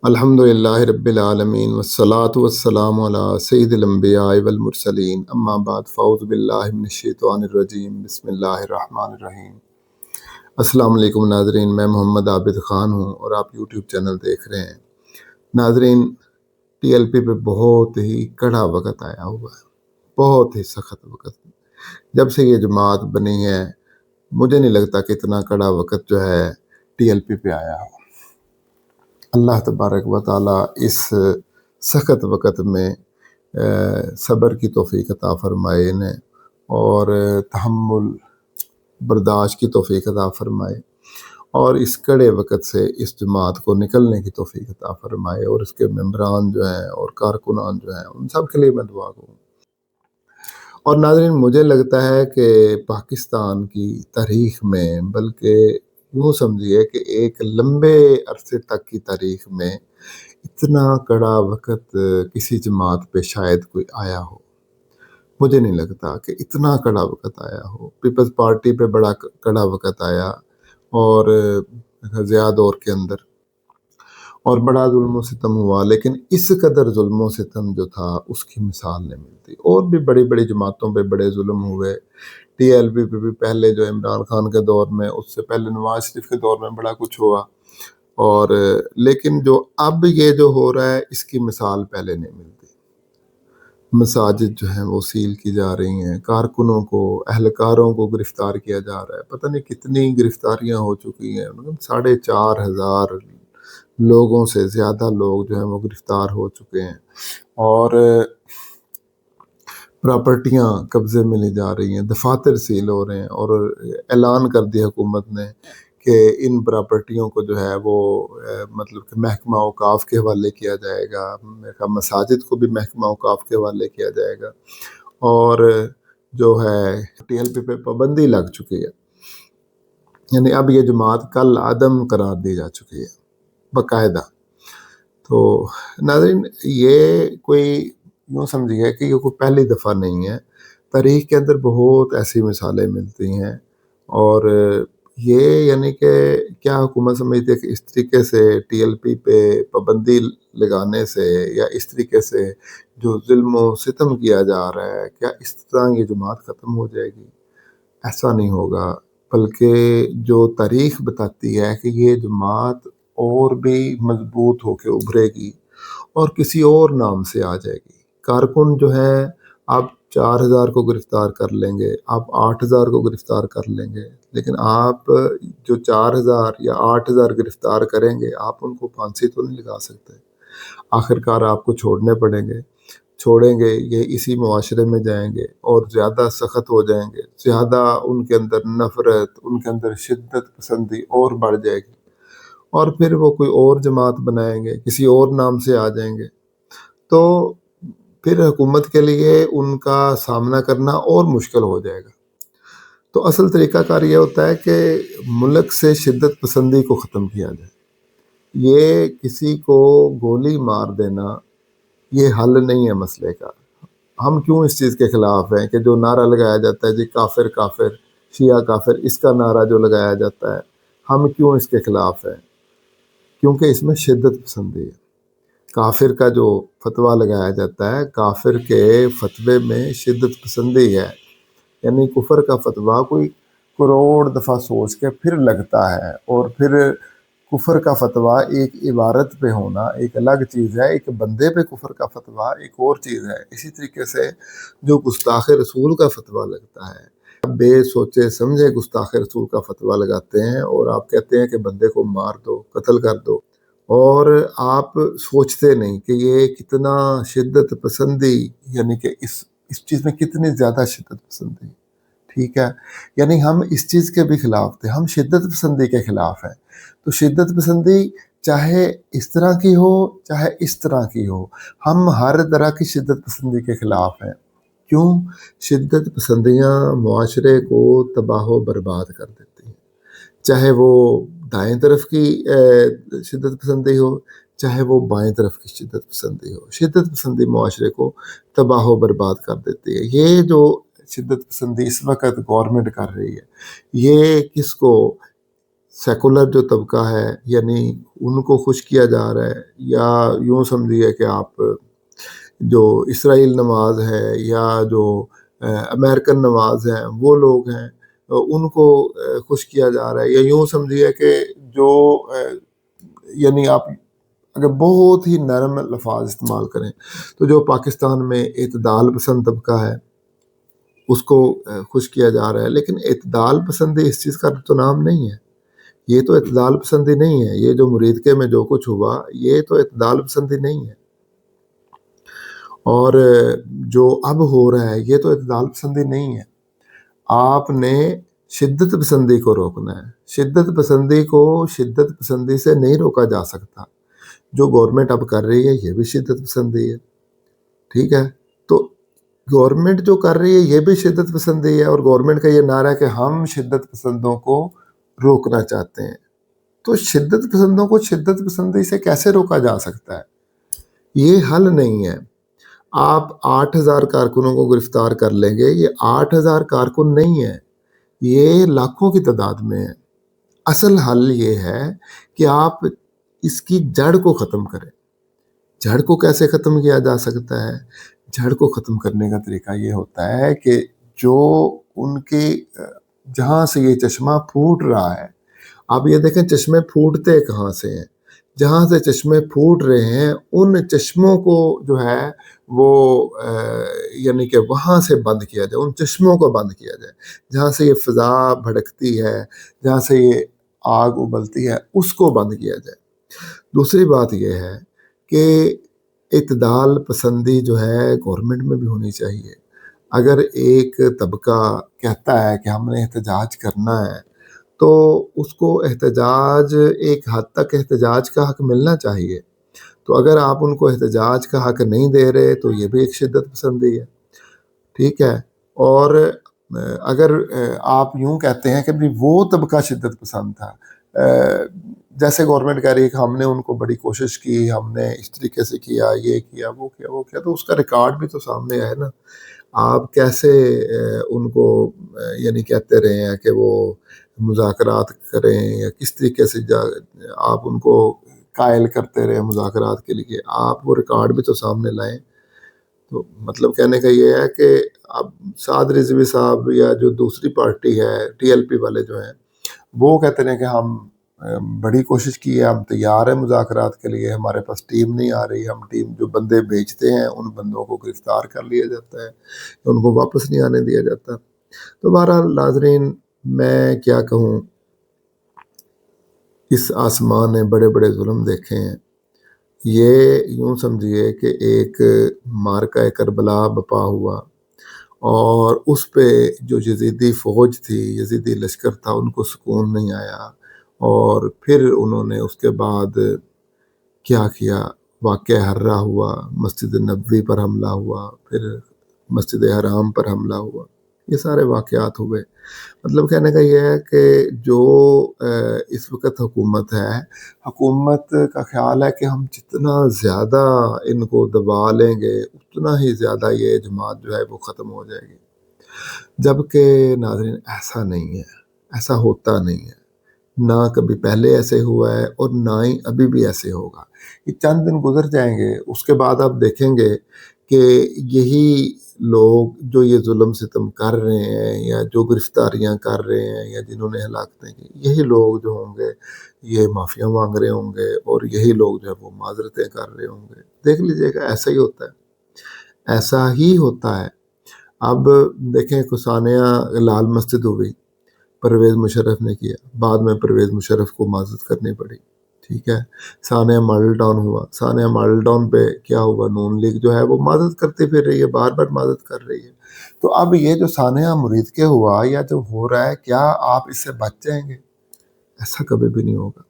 الحمدللہ رب العالمین والصلاة والسلام علی سید الانبیاء والمرسلین اما بعد فاعوذ باللہ من الشیطان الرجیم بسم اللہ الرحمن الرحیم۔ السلام علیکم ناظرین، میں محمد عابد خان ہوں اور آپ یوٹیوب چینل دیکھ رہے ہیں۔ ناظرین، ٹی ایل پی پہ بہت ہی کڑا وقت آیا ہوا ہے، بہت ہی سخت وقت۔ جب سے یہ جماعت بنی ہے مجھے نہیں لگتا کہ اتنا کڑا وقت جو ہے ٹی ایل پی پہ آیا ہو۔ اللہ تبارک و تعالیٰ اس سخت وقت میں صبر کی توفیق عطا فرمائے انہیں، اور تحمل برداشت کی توفیق عطا فرمائے، اور اس کڑے وقت سے اس جماعت کو نکلنے کی توفیق عطا فرمائے، اور اس کے ممبران جو ہیں اور کارکنان جو ہیں ان سب کے لیے میں دعا کروں۔ اور ناظرین، مجھے لگتا ہے کہ پاکستان کی تاریخ میں، بلکہ یوں سمجھیے کہ ایک لمبے عرصے تک کی تاریخ میں اتنا کڑا وقت کسی جماعت پہ شاید کوئی آیا ہو۔ مجھے نہیں لگتا کہ اتنا کڑا وقت آیا ہو۔ پیپلز پارٹی پہ بڑا کڑا وقت آیا، اور ضیاء دور کے اندر، اور بڑا ظلم و ستم ہوا، لیکن اس قدر ظلم و ستم جو تھا اس کی مثال نہیں ملتی۔ اور بھی بڑی بڑی جماعتوں پہ بڑے ظلم ہوئے، ٹی ایل پی پہ بھی پہلے جو عمران خان کے دور میں، اس سے پہلے نواز شریف کے دور میں بڑا کچھ ہوا، اور لیکن جو اب یہ جو ہو رہا ہے اس کی مثال پہلے نہیں ملتی۔ مساجد جو ہیں وہ سیل کی جا رہی ہیں، کارکنوں کو، اہلکاروں کو گرفتار کیا جا رہا ہے، پتہ نہیں کتنی گرفتاریاں ہو چکی ہیں، 4,500 لوگوں سے زیادہ لوگ جو ہیں وہ گرفتار ہو چکے ہیں، اور پراپرٹیاں قبضے میں لی جا رہی ہیں، دفاتر سیل ہو رہے ہیں، اور اعلان کر دیا حکومت نے کہ ان پراپرٹیوں کو جو ہے وہ مطلب کہ محکمہ اوقاف کے حوالے کیا جائے گا، مساجد کو بھی محکمہ اوقاف کے حوالے کیا جائے گا، اور جو ہے ٹی ایل پی پہ پابندی لگ چکی ہے، یعنی اب یہ جماعت کل عدم قرار دی جا چکی ہے باقاعدہ۔ تو ناظرین، یہ کوئی یوں سمجھیے کہ یہ کوئی پہلی دفعہ نہیں ہے، تاریخ کے اندر بہت ایسی مثالیں ملتی ہیں، اور یہ یعنی کہ کیا حکومت سمجھتی ہے کہ اس طریقے سے ٹی ایل پی پہ پابندی لگانے سے، یا اس طریقے سے جو ظلم و ستم کیا جا رہا ہے، کیا اس طرح یہ جماعت ختم ہو جائے گی؟ ایسا نہیں ہوگا، بلکہ جو تاریخ بتاتی ہے کہ یہ جماعت اور بھی مضبوط ہو کے ابھرے گی، اور کسی اور نام سے آ جائے گی۔ کارکن جو ہیں آپ 4,000 کو گرفتار کر لیں گے، آپ 8,000 کو گرفتار کر لیں گے، لیکن آپ جو 4,000 یا 8,000 گرفتار کریں گے آپ ان کو پھانسی تو نہیں لگا سکتے۔ آخرکار آپ کو چھوڑنے پڑیں گے، چھوڑیں گے یہ اسی معاشرے میں جائیں گے اور زیادہ سخت ہو جائیں گے، زیادہ ان کے اندر نفرت، ان کے اندر شدت پسندی اور بڑھ جائے گی، اور پھر وہ کوئی اور جماعت بنائیں گے، کسی اور نام سے آ جائیں گے، تو پھر حکومت کے لیے ان کا سامنا کرنا اور مشکل ہو جائے گا۔ تو اصل طریقہ کار یہ ہوتا ہے کہ ملک سے شدت پسندی کو ختم کیا جائے۔ یہ کسی کو گولی مار دینا یہ حل نہیں ہے مسئلے کا۔ ہم کیوں اس چیز کے خلاف ہیں کہ جو نعرہ لگایا جاتا ہے جی کافر کافر، شیعہ کافر، اس کا نعرہ جو لگایا جاتا ہے، ہم کیوں اس کے خلاف ہیں؟ کیونکہ اس میں شدت پسندی ہے۔ کافر کا جو فتویٰ لگایا جاتا ہے، کافر کے فتوے میں شدت پسندی ہے، یعنی کفر کا فتویٰ کوئی کروڑ دفعہ سوچ کے پھر لگتا ہے، اور پھر کفر کا فتویٰ ایک عبارت پہ ہونا ایک الگ چیز ہے، ایک بندے پہ کفر کا فتویٰ ایک اور چیز ہے۔ اسی طریقے سے جو گستاخ رسول کا فتویٰ لگتا ہے، بے سوچے سمجھے گستاخ رسول کا فتویٰ لگاتے ہیں، اور آپ کہتے ہیں کہ بندے کو مار دو، قتل کر دو، اور آپ سوچتے نہیں کہ یہ کتنا شدت پسندی، یعنی کہ اس چیز میں کتنی زیادہ شدت پسندی، ٹھیک ہے؟ یعنی ہم اس چیز کے بھی خلاف تھے، ہم شدت پسندی کے خلاف ہیں۔ تو شدت پسندی چاہے اس طرح کی ہو چاہے اس طرح کی ہو، ہم ہر طرح کی شدت پسندی کے خلاف ہیں۔ کیوں؟ شدت پسندیاں معاشرے کو تباہ و برباد کر دیتی ہیں، چاہے وہ دائیں طرف کی شدت پسندی ہو چاہے وہ بائیں طرف کی شدت پسندی ہو۔ شدت پسندی معاشرے کو تباہ و برباد کر دیتی ہے۔ یہ جو شدت پسندی اس وقت گورنمنٹ کر رہی ہے، یہ کس کو سیکولر جو طبقہ ہے یعنی ان کو خوش کیا جا رہا ہے، یا یوں سمجھیے کہ آپ جو اسرائیل نواز ہے یا جو امریکن نواز ہیں وہ لوگ ہیں ان کو خوش کیا جا رہا ہے، یا یوں سمجھیے کہ جو یعنی آپ اگر بہت ہی نرم لفاظ استعمال کریں تو جو پاکستان میں اعتدال پسند طبقہ ہے اس کو خوش کیا جا رہا ہے، لیکن اعتدال پسندی اس چیز کا تو نام نہیں ہے، یہ تو اعتدال پسندی نہیں ہے، یہ جو مریدکے میں جو کچھ ہوا یہ تو اعتدال پسندی نہیں ہے، اور جو اب ہو رہا ہے یہ تو اعتدال پسندی نہیں ہے۔ آپ نے شدت پسندی کو روکنا ہے، شدت پسندی کو شدت پسندی سے نہیں روکا جا سکتا، جو گورنمنٹ اب کر رہی ہے یہ بھی شدت پسندی ہے، ٹھیک ہے، تو گورنمنٹ جو کر رہی ہے یہ بھی شدت پسندی ہے، اور گورنمنٹ کا یہ نعرہ ہے کہ ہم شدت پسندوں کو روکنا چاہتے ہیں، تو شدت پسندوں کو شدت پسندی سے کیسے روکا جا سکتا ہے؟ یہ حل نہیں ہے۔ آپ 8,000 کارکنوں کو گرفتار کر لیں گے، یہ 8,000 کارکن نہیں ہیں، یہ لاکھوں کی تعداد میں ہے۔ اصل حل یہ ہے کہ آپ اس کی جڑ کو ختم کریں۔ جڑ کو کیسے ختم کیا جا سکتا ہے؟ جڑ کو ختم کرنے کا طریقہ یہ ہوتا ہے کہ جو ان کے جہاں سے یہ چشمہ پھوٹ رہا ہے، آپ یہ دیکھیں چشمے پھوٹتے کہاں سے ہیں، جہاں سے چشمے پھوٹ رہے ہیں ان چشموں کو جو ہے وہ یعنی کہ وہاں سے بند کیا جائے، ان چشموں کو بند کیا جائے، جہاں سے یہ فضا بھڑکتی ہے، جہاں سے یہ آگ ابلتی ہے اس کو بند کیا جائے۔ دوسری بات یہ ہے کہ اعتدال پسندی جو ہے گورنمنٹ میں بھی ہونی چاہیے۔ اگر ایک طبقہ کہتا ہے کہ ہم نے احتجاج کرنا ہے تو اس کو احتجاج ایک حد تک احتجاج کا حق ملنا چاہیے، تو اگر آپ ان کو احتجاج کا حق نہیں دے رہے تو یہ بھی ایک شدت پسندی ہے، ٹھیک ہے، اور اگر آپ یوں کہتے ہیں کہ بھی وہ طبقہ شدت پسند تھا، جیسے گورنمنٹ کہہ رہی ہے کہ ہم نے ان کو بڑی کوشش کی، ہم نے اس طریقے سے کیا، یہ کیا وہ کیا وہ کیا، تو اس کا ریکارڈ بھی تو سامنے ہے نا۔ آپ کیسے ان کو یعنی کہتے رہے ہیں کہ وہ مذاکرات کریں، یا کس طریقے سے آپ ان کو قائل کرتے رہے مذاکرات کے لیے، آپ وہ ریکارڈ بھی تو سامنے لائیں۔ تو مطلب کہنے کا یہ ہے کہ اب سعد رضوی صاحب یا جو دوسری پارٹی ہے ٹی ایل پی والے جو ہیں وہ کہتے ہیں کہ ہم بڑی کوشش کی ہے، ہم تیار ہیں مذاکرات کے لیے، ہمارے پاس ٹیم نہیں آ رہی، ہم ٹیم جو بندے بھیجتے ہیں ان بندوں کو گرفتار کر لیا جاتا ہے، ان کو واپس نہیں آنے دیا جاتا۔ تو بہرحال ناظرین میں کیا کہوں، اس آسمان نے بڑے بڑے ظلم دیکھے ہیں، یہ یوں سمجھیے کہ ایک مارکہ کربلا بپا ہوا، اور اس پہ جو یزیدی فوج تھی، یزیدی لشکر تھا، ان کو سکون نہیں آیا، اور پھر انہوں نے اس کے بعد کیا کیا، واقعہ حرہ ہوا، مسجد نبوی پر حملہ ہوا، پھر مسجد حرام پر حملہ ہوا، یہ سارے واقعات ہوئے۔ مطلب کہنے کا یہ ہے کہ جو اس وقت حکومت ہے، حکومت کا خیال ہے کہ ہم جتنا زیادہ ان کو دبا لیں گے اتنا ہی زیادہ یہ جماعت جو ہے وہ ختم ہو جائے گی، جبکہ ناظرین ایسا نہیں ہے، ایسا ہوتا نہیں ہے، نہ کبھی پہلے ایسے ہوا ہے اور نہ ہی ابھی بھی ایسے ہوگا۔ یہ چند دن گزر جائیں گے، اس کے بعد آپ دیکھیں گے کہ یہی لوگ جو یہ ظلم ستم کر رہے ہیں، یا جو گرفتاریاں کر رہے ہیں، یا جنہوں نے ہلاکتیں کی، یہی لوگ جو ہوں گے یہ معافیاں مانگ رہے ہوں گے، اور یہی لوگ جو ہے وہ معذرتیں کر رہے ہوں گے۔ دیکھ لیجئے گا ایسا ہی ہوتا ہے، ایسا ہی ہوتا ہے۔ اب دیکھیں ثانیہ لال مسجد ہوئی، پرویز مشرف نے کیا، بعد میں پرویز مشرف کو معذرت کرنی پڑی، ٹھیک ہے۔ ثانیہ ماڈل ٹاؤن ہوا، ثانیہ ماڈل ٹاؤن پہ کیا ہوا، نون لیگ جو ہے وہ معذرت کرتی پھر رہی ہے، بار بار معذرت کر رہی ہے۔ تو اب یہ جو ثانیہ مرید کے ہوا یا جو ہو رہا ہے، کیا آپ اس سے بچ جائیں گے؟ ایسا کبھی بھی نہیں ہوگا،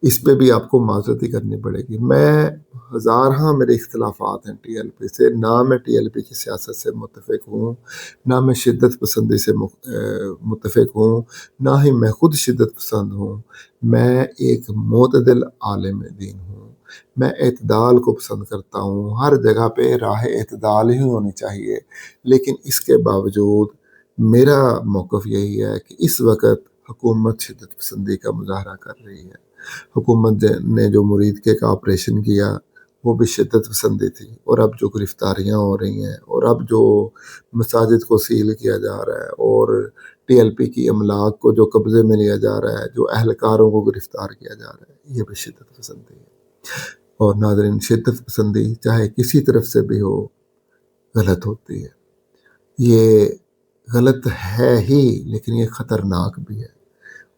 اس پہ بھی آپ کو معذرت ہی کرنی پڑے گی۔ میں ہزارہاں میرے اختلافات ہیں ٹی ایل پی سے، نہ میں ٹی ایل پی کی سیاست سے متفق ہوں، نہ میں شدت پسندی سے متفق ہوں، نہ ہی میں خود شدت پسند ہوں، میں ایک معتدل عالم دین ہوں، میں اعتدال کو پسند کرتا ہوں، ہر جگہ پہ راہ اعتدال ہی ہونی چاہیے، لیکن اس کے باوجود میرا موقف یہی ہے کہ اس وقت حکومت شدت پسندی کا مظاہرہ کر رہی ہے. حکومت نے جو مرید کے کا آپریشن کیا وہ بھی شدت پسندی تھی، اور اب جو گرفتاریاں ہو رہی ہیں، اور اب جو مساجد کو سیل کیا جا رہا ہے، اور ٹی ایل پی کی املاک کو جو قبضے میں لیا جا رہا ہے، جو اہلکاروں کو گرفتار کیا جا رہا ہے، یہ بھی شدت پسندی ہے. اور ناظرین، شدت پسندی چاہے کسی طرف سے بھی ہو غلط ہوتی ہے. یہ غلط ہے ہی، لیکن یہ خطرناک بھی ہے،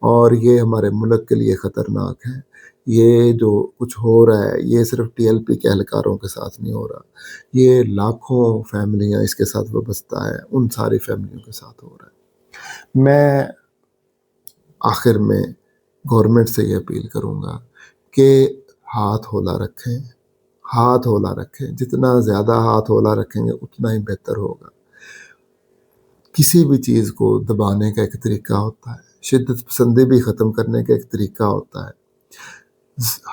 اور یہ ہمارے ملک کے لیے خطرناک ہے. یہ جو کچھ ہو رہا ہے یہ صرف ٹی ایل پی کے اہلکاروں کے ساتھ نہیں ہو رہا، یہ لاکھوں فیملیاں اس کے ساتھ وابستہ ہیں، ان ساری فیملیوں کے ساتھ ہو رہا ہے. میں آخر میں گورنمنٹ سے یہ اپیل کروں گا کہ ہاتھ ہولا رکھیں، ہاتھ ہولا رکھیں. جتنا زیادہ ہاتھ ہولا رکھیں گے اتنا ہی بہتر ہوگا. کسی بھی چیز کو دبانے کا ایک طریقہ ہوتا ہے، شدت پسندی بھی ختم کرنے کا ایک طریقہ ہوتا ہے.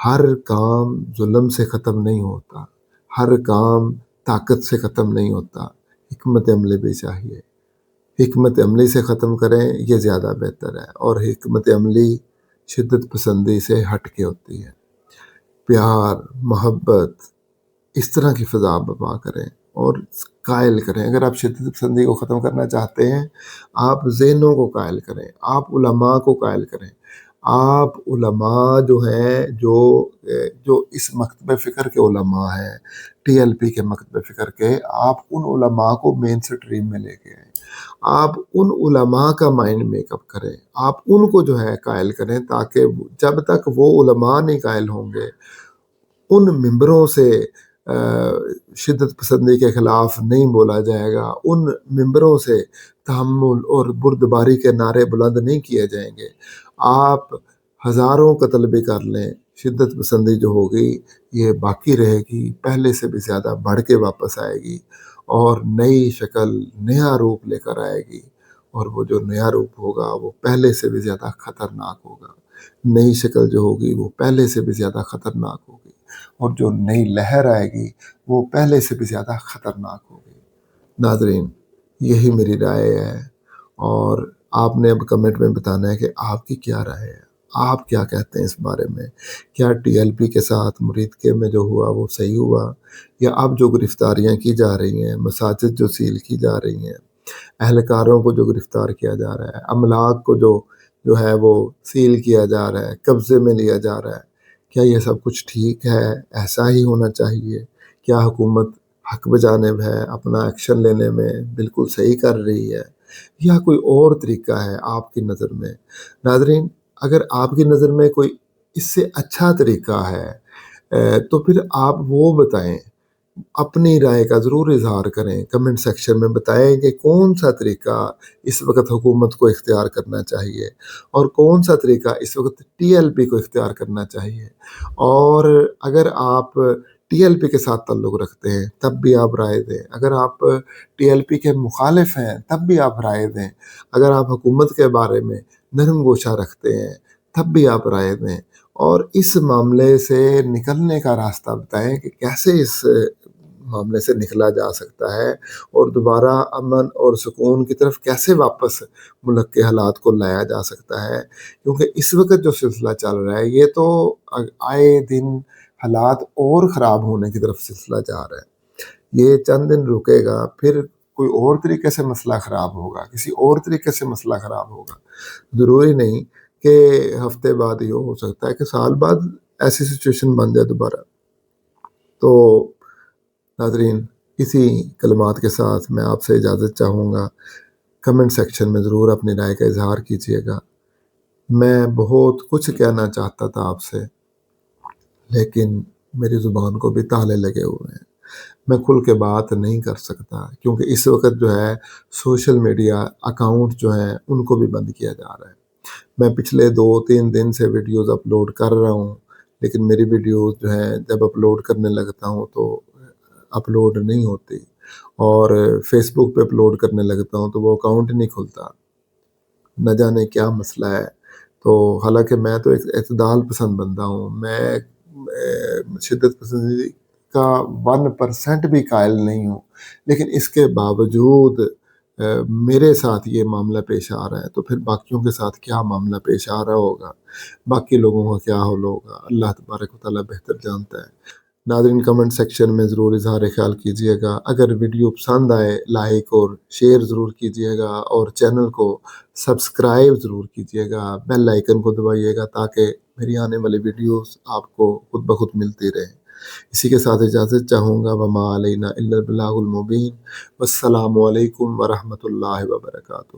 ہر کام ظلم سے ختم نہیں ہوتا، ہر کام طاقت سے ختم نہیں ہوتا. حکمت عملی بھی چاہیے. حکمت عملی سے ختم کریں یہ زیادہ بہتر ہے، اور حکمت عملی شدت پسندی سے ہٹ کے ہوتی ہے. پیار، محبت، اس طرح کی فضا برپا کریں اور قائل کریں. اگر آپ شدت پسندی کو ختم کرنا چاہتے ہیں، آپ ذہنوں کو قائل کریں، آپ علماء کو قائل کریں. آپ علماء جو ہیں، جو اس مکتب فکر کے علماء ہیں، ٹی ایل پی کے مکتب فکر کے، آپ ان علماء کو مین سٹریم میں لے کے آئیں. آپ ان علماء کا مائنڈ میک اپ کریں، آپ ان کو جو ہے قائل کریں، تاکہ جب تک وہ علماء نہیں قائل ہوں گے، ان ممبروں سے شدت پسندی کے خلاف نہیں بولا جائے گا، ان ممبروں سے تحمل اور بردباری کے نعرے بلند نہیں کیے جائیں گے. آپ ہزاروں قتل بھی کر لیں، شدت پسندی جو ہوگی یہ باقی رہے گی، پہلے سے بھی زیادہ بڑھ کے واپس آئے گی، اور نئی شکل، نیا روپ لے کر آئے گی. اور وہ جو نیا روپ ہوگا وہ پہلے سے بھی زیادہ خطرناک ہوگا. نئی شکل جو ہوگی وہ پہلے سے بھی زیادہ خطرناک ہوگی، اور جو نئی لہر آئے گی وہ پہلے سے بھی زیادہ خطرناک ہوگی. ناظرین، یہی میری رائے ہے، اور آپ نے اب کمنٹ میں بتانا ہے کہ آپ کی کیا رائے ہے، آپ کیا کہتے ہیں اس بارے میں. کیا ٹی ایل پی کے ساتھ مرید کے میں جو ہوا وہ صحیح ہوا، یا اب جو گرفتاریاں کی جا رہی ہیں، مساجد جو سیل کی جا رہی ہیں، اہلکاروں کو جو گرفتار کیا جا رہا ہے، املاک کو جو ہے وہ سیل کیا جا رہا ہے، قبضے میں لیا جا رہا ہے، کیا یہ سب کچھ ٹھیک ہے؟ ایسا ہی ہونا چاہیے؟ کیا حکومت حق بجانب ہے، اپنا ایکشن لینے میں بالکل صحیح کر رہی ہے، یا کوئی اور طریقہ ہے آپ کی نظر میں؟ ناظرین، اگر آپ کی نظر میں کوئی اس سے اچھا طریقہ ہے تو پھر آپ وہ بتائیں. اپنی رائے کا ضرور اظہار کریں، کمنٹ سیکشن میں بتائیں کہ کون سا طریقہ اس وقت حکومت کو اختیار کرنا چاہیے، اور کون سا طریقہ اس وقت ٹی ایل پی کو اختیار کرنا چاہیے. اور اگر آپ ٹی ایل پی کے ساتھ تعلق رکھتے ہیں تب بھی آپ رائے دیں، اگر آپ ٹی ایل پی کے مخالف ہیں تب بھی آپ رائے دیں، اگر آپ حکومت کے بارے میں نرم گوشہ رکھتے ہیں تب بھی آپ رائے دیں، اور اس معاملے سے نکلنے کا راستہ بتائیں کہ کیسے اس معاملے سے نکلا جا سکتا ہے، اور دوبارہ امن اور سکون کی طرف کیسے واپس ملک کے حالات کو لایا جا سکتا ہے. کیونکہ اس وقت جو سلسلہ چل رہا ہے یہ تو آئے دن حالات اور خراب ہونے کی طرف سلسلہ جا رہا ہے. یہ چند دن رکے گا، پھر کوئی اور طریقے سے مسئلہ خراب ہوگا، کسی اور طریقے سے مسئلہ خراب ہوگا. ضروری نہیں کہ ہفتے بعد یہ ہو سکتا ہے کہ سال بعد ایسی سچویشن بن جائے دوبارہ. تو ناظرین، اسی کلمات کے ساتھ میں آپ سے اجازت چاہوں گا. کمنٹ سیکشن میں ضرور اپنی رائے کا اظہار کیجیے گا. میں بہت کچھ کہنا چاہتا تھا آپ سے، لیکن میری زبان کو بھی تالے لگے ہوئے ہیں، میں کھل کے بات نہیں کر سکتا، کیونکہ اس وقت جو ہے سوشل میڈیا اکاؤنٹ جو ہیں ان کو بھی بند کیا جا رہا ہے. میں پچھلے 2-3 دن سے ویڈیوز اپلوڈ کر رہا ہوں، لیکن میری ویڈیوز جو ہیں جب اپلوڈ کرنے لگتا ہوں تو اپلوڈ نہیں ہوتی، اور فیس بک پہ اپلوڈ کرنے لگتا ہوں تو وہ اکاؤنٹ نہیں کھلتا. نہ جانے کیا مسئلہ ہے. تو حالانکہ میں تو ایک اعتدال پسند بندہ ہوں، میں شدت پسندی کا 1% بھی قائل نہیں ہوں، لیکن اس کے باوجود میرے ساتھ یہ معاملہ پیش آ رہا ہے تو پھر باقیوں کے ساتھ کیا معاملہ پیش آ رہا ہوگا، باقی لوگوں کا کیا حال ہوگا، اللہ تبارک و تعالیٰ بہتر جانتا ہے۔ ناظرین کمنٹ سیکشن میں ضرور اظہار خیال کیجیے گا، اگر ویڈیو پسند آئے لائک اور شیئر ضرور کیجیے گا، اور چینل کو سبسکرائب ضرور کیجیے گا، بیل آئیکن کو دبائیے گا تاکہ میری آنے والی ویڈیوز آپ کو خود بخود ملتی رہیں۔ اسی کے ساتھ اجازت چاہوں گا، وما علینا الا البلاغ المبین، والسلام علیکم ورحمۃ اللہ وبرکاتہ۔